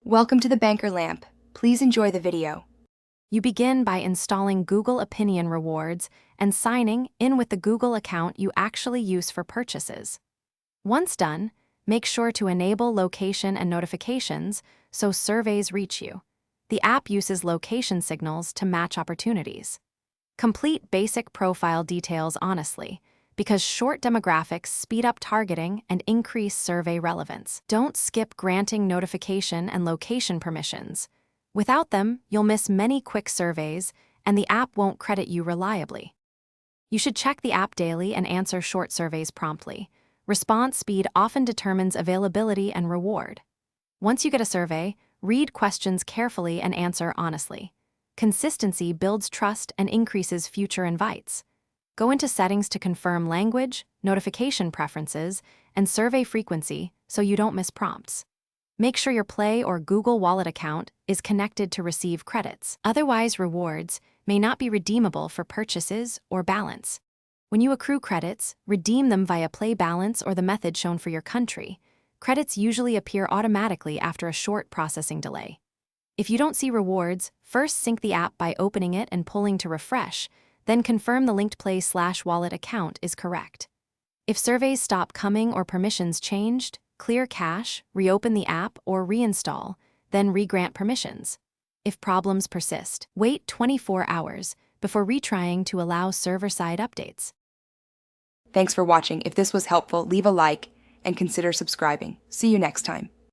Welcome to the Banker Lamp. Please enjoy the video. You begin by installing Google Opinion Rewards and signing in with the Google account you actually use for purchases. Once done, make sure to enable location and notifications so surveys reach you. The app uses location signals to match opportunities. Complete basic profile details honestly, because short demographics speed up targeting and increase survey relevance. Don't skip granting notification and location permissions. Without them, you'll miss many quick surveys, and the app won't credit you reliably. You should check the app daily and answer short surveys promptly. Response speed often determines availability and reward. Once you get a survey, read questions carefully and answer honestly. Consistency builds trust and increases future invites. Go into settings to confirm language, notification preferences, and survey frequency so you don't miss prompts. Make sure your Play or Google Wallet account is connected to receive credits. Otherwise, rewards may not be redeemable for purchases or balance. When you accrue credits, redeem them via Play Balance or the method shown for your country. Credits usually appear automatically after a short processing delay. If you don't see rewards, first sync the app by opening it and pulling to refresh, then confirm the linked Play/Wallet account is correct. If surveys stop coming or permissions changed, clear cache, reopen the app or reinstall, then regrant permissions. If problems persist, wait 24 hours before retrying to allow server-side updates. Thanks for watching. If this was helpful, leave a like and consider subscribing. See you next time.